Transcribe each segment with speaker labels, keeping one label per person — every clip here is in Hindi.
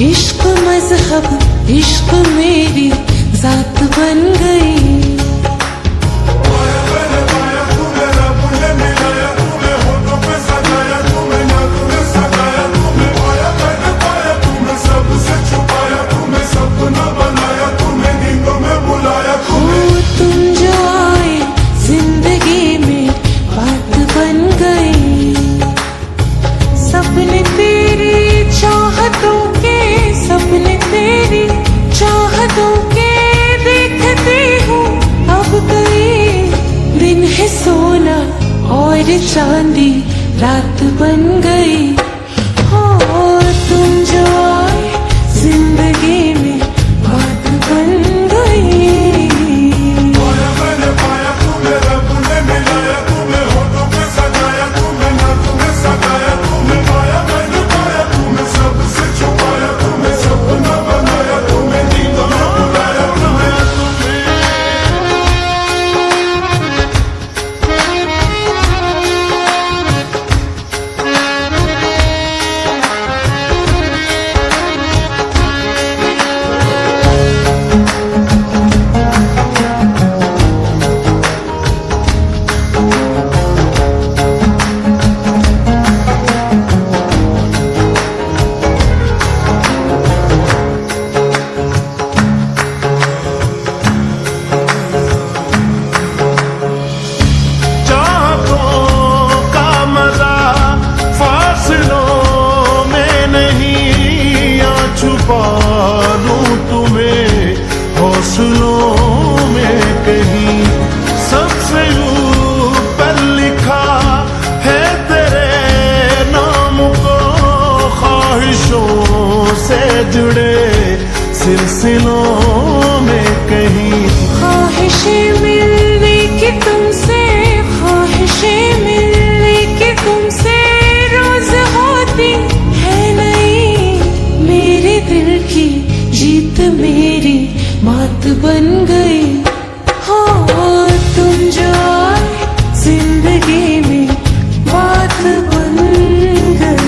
Speaker 1: इश्क मजहब इश्क मेरी जात बन गई। सपने तेरी चाहतों के, सपने तेरी चाहतों के देखते हूँ अब कई दिन है सोना और चांदी रात बन गई। हो तुम जो आए जिंदगी में बात बन गई।
Speaker 2: पालूं तुम्हें हौसलों में कहीं, सबसे ऊपर लिखा है तेरे नाम को, ख्वाहिशों से जुड़े सिलसिलों में कहीं।
Speaker 1: ख्वाहिशें मिलने की तुमसे, ख्वाहिशें मिलने की तुमसे रोज होती है नहीं। मेरे दिल की जीत मेरी मात बन गई। हो तुम जो आए जिंदगी में बात बन गई।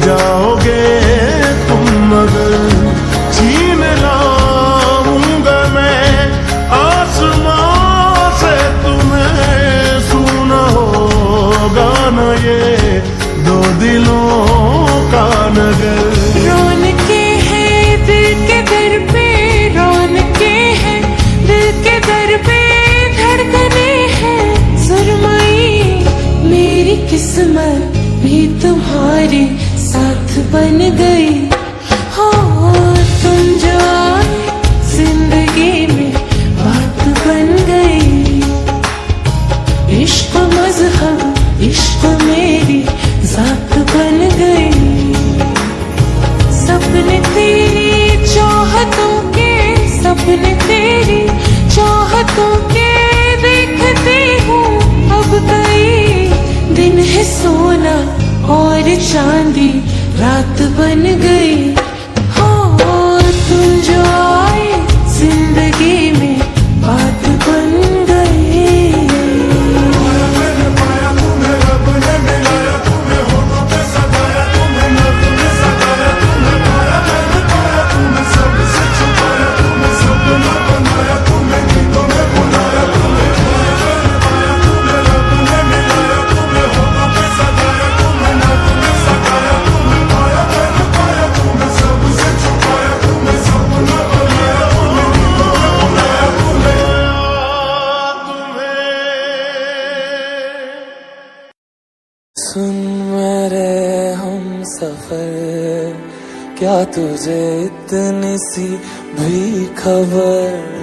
Speaker 2: जाओगे तुम मगर छीन लाऊंगा मैं आसमां से तुम्हें, सुना होगा न ये दो दिलों का नगर।
Speaker 1: रौनके हैं दिल के दर पे, रौनके हैं दिल के दर पे, धड़कने हैं सुरमई। मेरी किस्मत भी तुम्हारे साथ बन गई। हो तुम जो आए जिंदगी में बात बन गई। इश्क मजहब इश्क मेरी जात बन गई। सपने तेरी चाहतों के, सपने तेरी चाहतों के देखते हूँ अब कई दिन है सोना और चांदी रात बन गई। हो तुम जो आए जिंदगी में बात बन गई।
Speaker 3: सुन मेरे हम सफर, क्या तुझे इतनी सी भी खबर?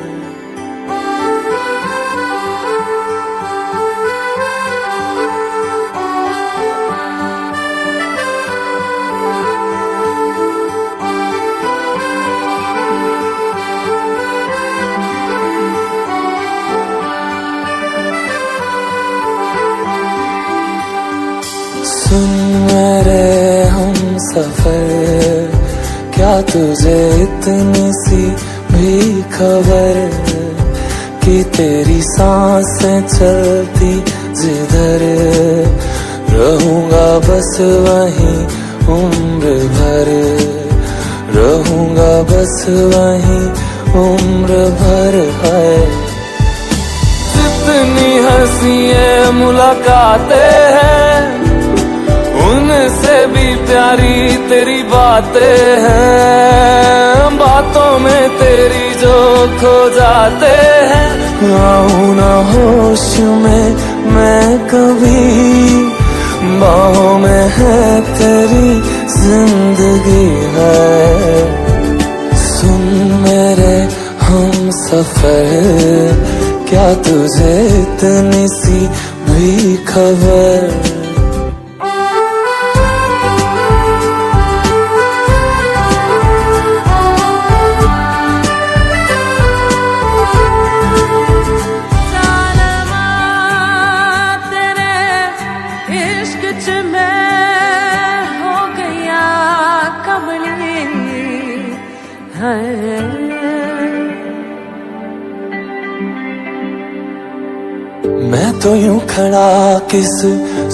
Speaker 3: सुन मेरे हम सफर, क्या तुझे इतनी सी भी खबर कि तेरी सांसें चलती जिधर, रहूंगा बस वहीं उम्र भर, रहूंगा बस वहीं उम्र भर। है जितनी हंसी मुलाकातें हैं, उनसे भी प्यारी तेरी बातें हैं, बातों में तेरी जो खो जाते हैं। आऊं ना होश में मैं कभी, बाहों में है तेरी जिंदगी है। सुन मेरे हम सफर, क्या तुझे इतनी सी भी खबर? मैं तो यूं खड़ा किस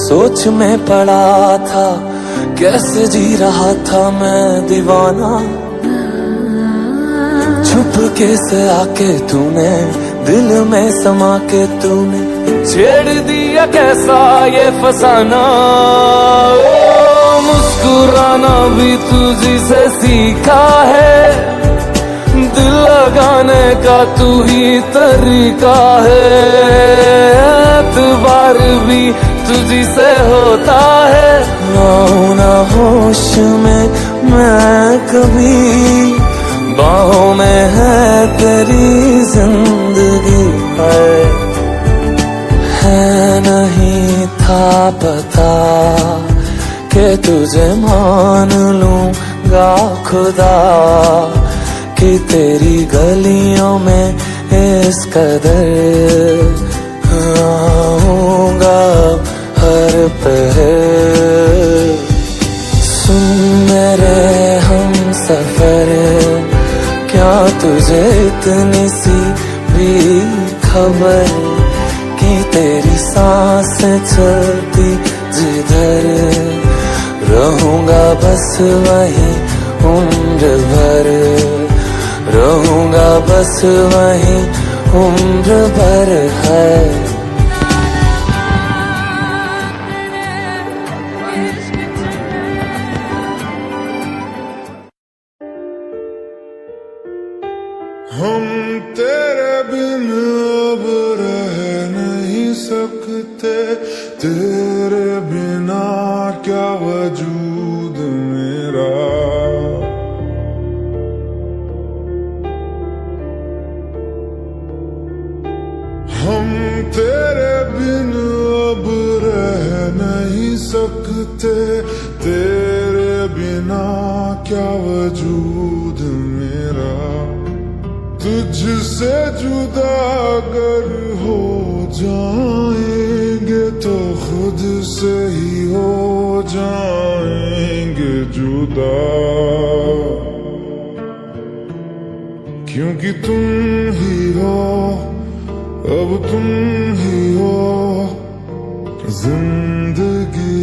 Speaker 3: सोच में पड़ा था, कैसे जी रहा था मैं दीवाना। छुप के से आके तूने दिल में समा के तूने छेड़ दिया कैसा ये फसाना। मुस्कुराना भी तुझी से सीखा है, दिल लगाने का तू ही तरीका है। एतबार भी तुझी से होता है, आऊं ना होश में मैं कभी, बाहों में है तेरी जिंदगी है नहीं था पता कि तुझे मान लूंगा खुदा, कि तेरी गलियों में इस कदर आऊंगा हर पहर। सुन मेरे हम सफर, क्या तुझे इतनी सी भी खबर कि तेरी सांसें चलती जिधर, रहूंगा बस वहीं उम्र भर, रहूंगा बस वहीं उम्र भर। है
Speaker 2: हम तेरे बिन अब रह नहीं सकते, तेरे बिना क्या वजूद मेरा। हम तेरे बिन अब रह नहीं सकते, तेरे बिना क्या वजूद मेरा। तुझसे जुदा अगर हो जाएंगे तो खुद से ही हो जाएंगे जुदा, क्योंकि तुम ही हो, अब तुम ही हो जिंदगी,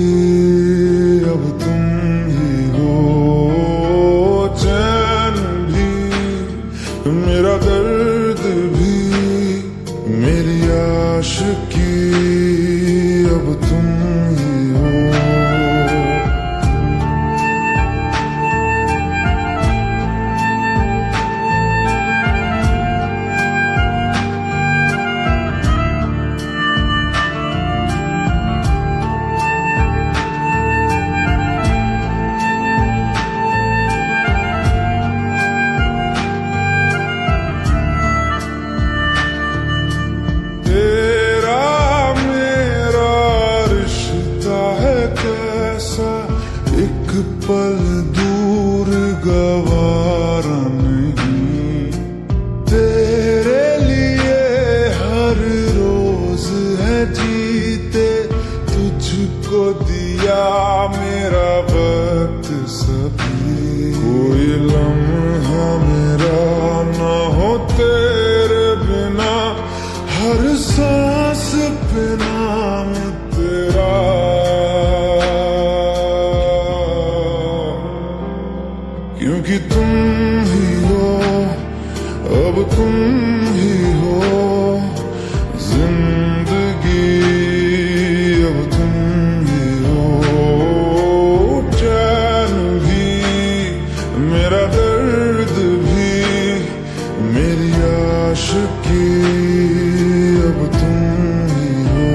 Speaker 2: अब तुम ही हो चैन भी, मेरा दर्द भी, मेरी आशिकी, अब तुम ही हो। जीते तुझको दिया मेरा वक्त सभी, कोई लम्हा मेरा ना हो तेरे बिना, हर सांस पे नाम तेरा, क्योंकि तुम ही हो, अब तुम ही हो जिंदगी, अब तुम ही हो चैन भी, मेरा दर्द भी, मेरी आशिकी, अब तुम ही हो।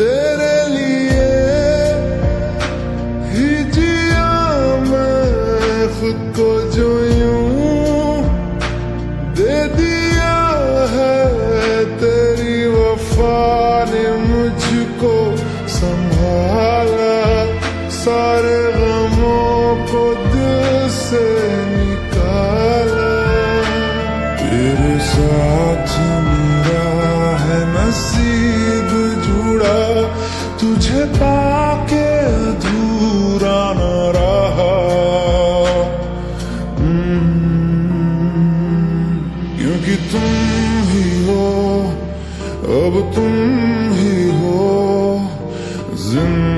Speaker 2: तेरे लिए ही जिया मैं खुद को, जो यूं दे दिया है तेरी वफा ने मुझको संभाला, सारे गमों को दिल से निकाला, तेरे साथ मेरा है नसीब जुड़ा, तुझे पाके अधूरा न रहा, क्योंकि तुम ही हो, अब तुम ही हो जिंदगी।